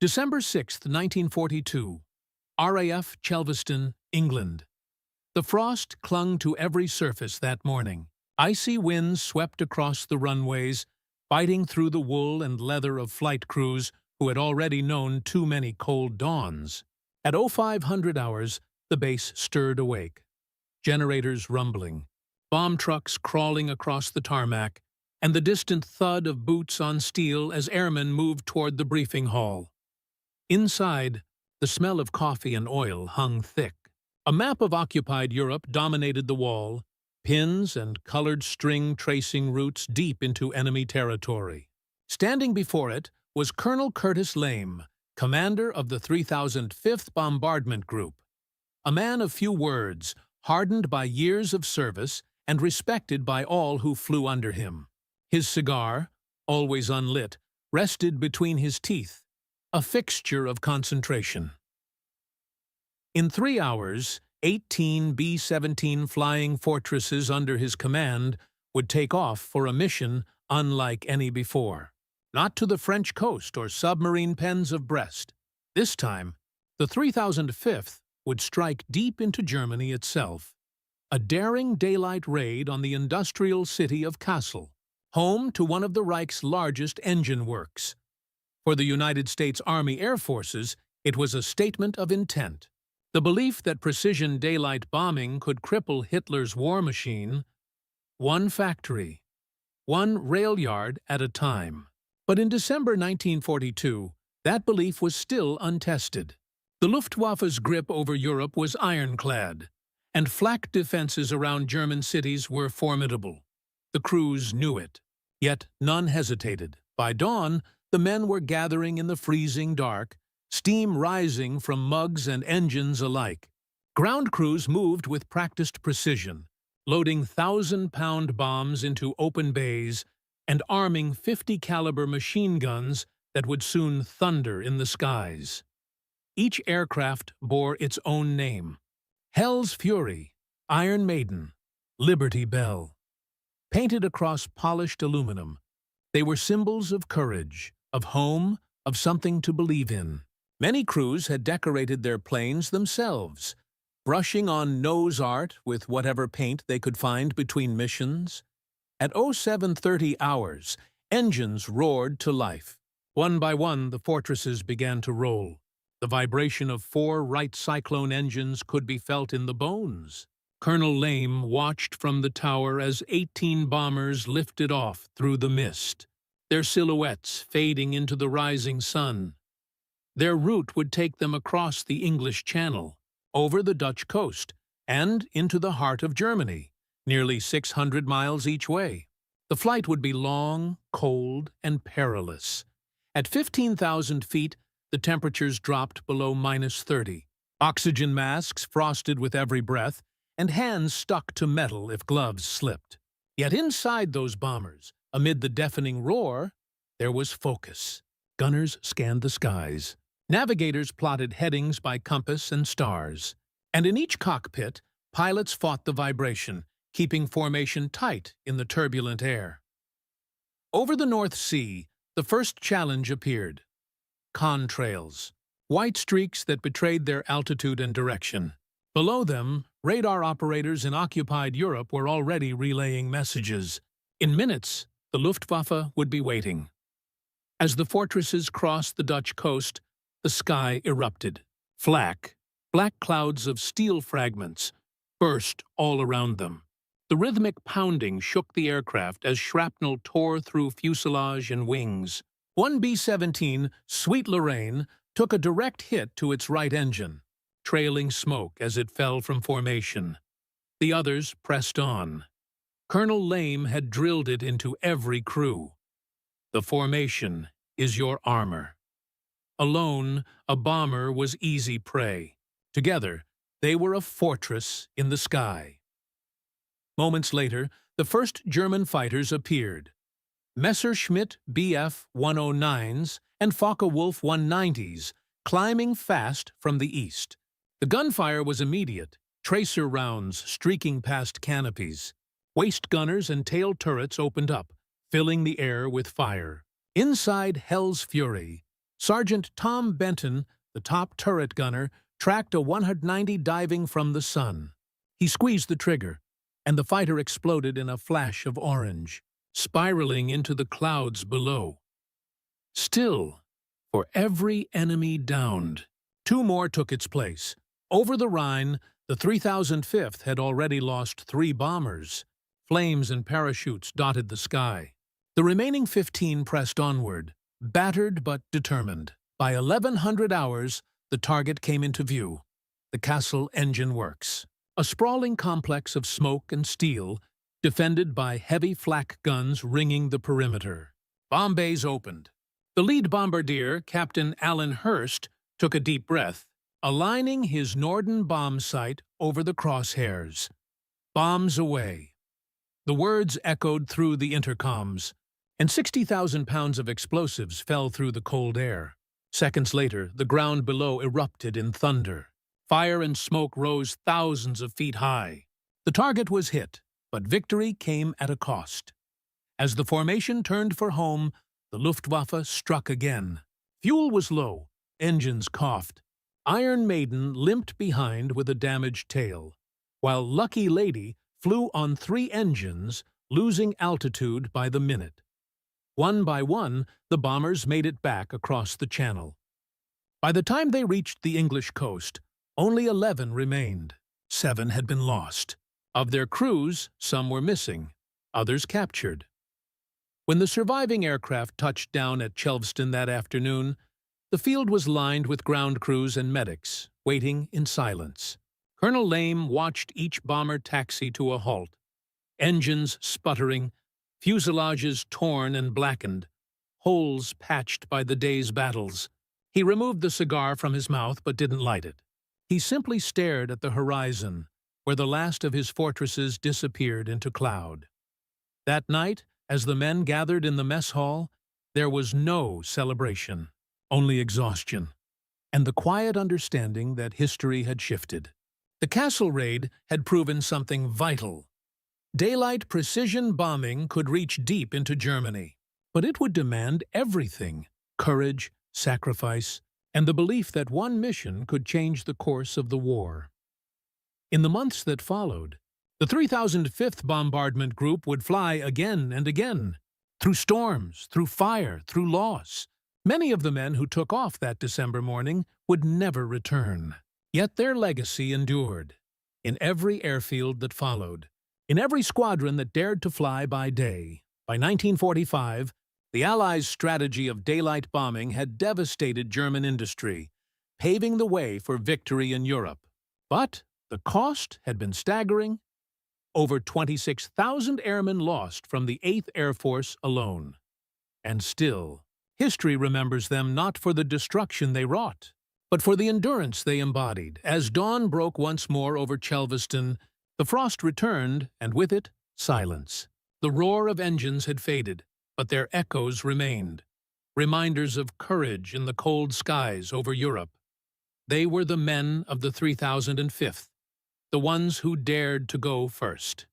December 6, 1942. RAF Chelveston, England. The frost clung to every surface that morning. Icy winds swept across the runways, biting through the wool and leather of flight crews who had already known too many cold dawns. At 0500 hours, the base stirred awake. Generators rumbling, bomb trucks crawling across the tarmac, and the distant thud of boots on steel as airmen moved toward the briefing hall. Inside, the smell of coffee and oil hung thick. A map of occupied Europe dominated the wall, pins and colored string tracing routes deep into enemy territory. Standing before it was Colonel Curtis LeMay, commander of the 3005th Bombardment Group. A man of few words, hardened by years of service and respected by all who flew under him. His cigar, always unlit, rested between his teeth, a fixture of concentration. In 3 hours, 18 B-17 flying fortresses under his command would take off for a mission unlike any before. Not to the French coast or submarine pens of Brest. This time, the 3005th would strike deep into Germany itself. A daring daylight raid on the industrial city of Kassel, home to one of the Reich's largest engine works. For the United States Army Air Forces, it was a statement of intent. The belief that precision daylight bombing could cripple Hitler's war machine, one factory, one rail yard at a time. But in December 1942, that belief was still untested. The Luftwaffe's grip over Europe was ironclad, and flak defenses around German cities were formidable. The crews knew it, yet none hesitated. By dawn, the men were gathering in the freezing dark, steam rising from mugs and engines alike. Ground crews moved with practiced precision, loading 1,000-pound bombs into open bays and arming 50-caliber machine guns that would soon thunder in the skies. Each aircraft bore its own name: Hell's Fury, Iron Maiden, Liberty Bell. Painted across polished aluminum, they were symbols of courage, of home, of something to believe in. Many crews had decorated their planes themselves, brushing on nose art with whatever paint they could find between missions. At 0730 hours, engines roared to life. One by one, the fortresses began to roll. The vibration of 4 Wright Cyclone engines could be felt in the bones. Colonel LeMay watched from the tower as 18 bombers lifted off through the mist, their silhouettes fading into the rising sun. Their route would take them across the English Channel, over the Dutch coast, and into the heart of Germany, nearly 600 miles each way. The flight would be long, cold, and perilous. At 15,000 feet, the temperatures dropped below -30. Oxygen masks frosted with every breath, and hands stuck to metal if gloves slipped. Yet inside those bombers, amid the deafening roar, there was focus. Gunners scanned the skies. Navigators plotted headings by compass and stars. And in each cockpit, pilots fought the vibration, keeping formation tight in the turbulent air. Over the North Sea, the first challenge appeared. Contrails, white streaks that betrayed their altitude and direction. Below them, radar operators in occupied Europe were already relaying messages. In minutes, the Luftwaffe would be waiting. As the fortresses crossed the Dutch coast, the sky erupted. Black clouds of steel fragments, burst all around them. The rhythmic pounding shook the aircraft as shrapnel tore through fuselage and wings. One B-17, Sweet Lorraine, took a direct hit to its right engine, trailing smoke as it fell from formation. The others pressed on. Colonel LeMay had drilled it into every crew. The formation is your armor. Alone, a bomber was easy prey. Together, they were a fortress in the sky. Moments later, the first German fighters appeared. Messerschmitt Bf-109s and Focke-Wulf 190s, climbing fast from the east. The gunfire was immediate, tracer rounds streaking past canopies. Waist gunners and tail turrets opened up, filling the air with fire. Inside Hell's Fury, Sergeant Tom Benton, the top turret gunner, tracked a 190 diving from the sun. He squeezed the trigger, and the fighter exploded in a flash of orange, spiraling into the clouds below. Still, for every enemy downed, two more took its place. Over the Rhine, the 3005th had already lost 3 bombers. Flames and parachutes dotted the sky. The remaining 15 pressed onward, battered but determined. By 1100 hours, the target came into view. The Castle Engine Works, a sprawling complex of smoke and steel, defended by heavy flak guns ringing the perimeter. Bomb bays opened. The lead bombardier, Captain Alan Hurst, took a deep breath, aligning his Norden bomb sight over the crosshairs. Bombs away. The words echoed through the intercoms, and 60,000 pounds of explosives fell through the cold air. Seconds later, the ground below erupted in thunder. Fire and smoke rose thousands of feet high. The target was hit, but victory came at a cost. As the formation turned for home, the Luftwaffe struck again. Fuel was low, engines coughed. Iron Maiden limped behind with a damaged tail, while Lucky Lady flew on 3 engines, losing altitude by the minute. One by one, the bombers made it back across the channel. By the time they reached the English coast, only 11 remained. 7 had been lost. Of their crews, some were missing, others captured. When the surviving aircraft touched down at Chelveston that afternoon, the field was lined with ground crews and medics, waiting in silence. Colonel Lame watched each bomber taxi to a halt, engines sputtering, fuselages torn and blackened, holes patched by the day's battles. He removed the cigar from his mouth but didn't light it. He simply stared at the horizon, where the last of his fortresses disappeared into cloud. That night, as the men gathered in the mess hall, there was no celebration, only exhaustion, and the quiet understanding that history had shifted. The castle raid had proven something vital. Daylight precision bombing could reach deep into Germany, but it would demand everything: courage, sacrifice, and the belief that one mission could change the course of the war. In the months that followed, the 3005th Bombardment Group would fly again and again, through storms, through fire, through loss. Many of the men who took off that December morning would never return. Yet their legacy endured. In every airfield that followed, in every squadron that dared to fly by day. By 1945, the Allies' strategy of daylight bombing had devastated German industry, paving the way for victory in Europe. But the cost had been staggering. Over 26,000 airmen lost from the 8th Air Force alone. And still, history remembers them not for the destruction they wrought, but for the endurance they embodied. As dawn broke once more over Chelveston, the frost returned, and with it, silence. The roar of engines had faded, but their echoes remained, reminders of courage in the cold skies over Europe. They were the men of the 3005th, the ones who dared to go first.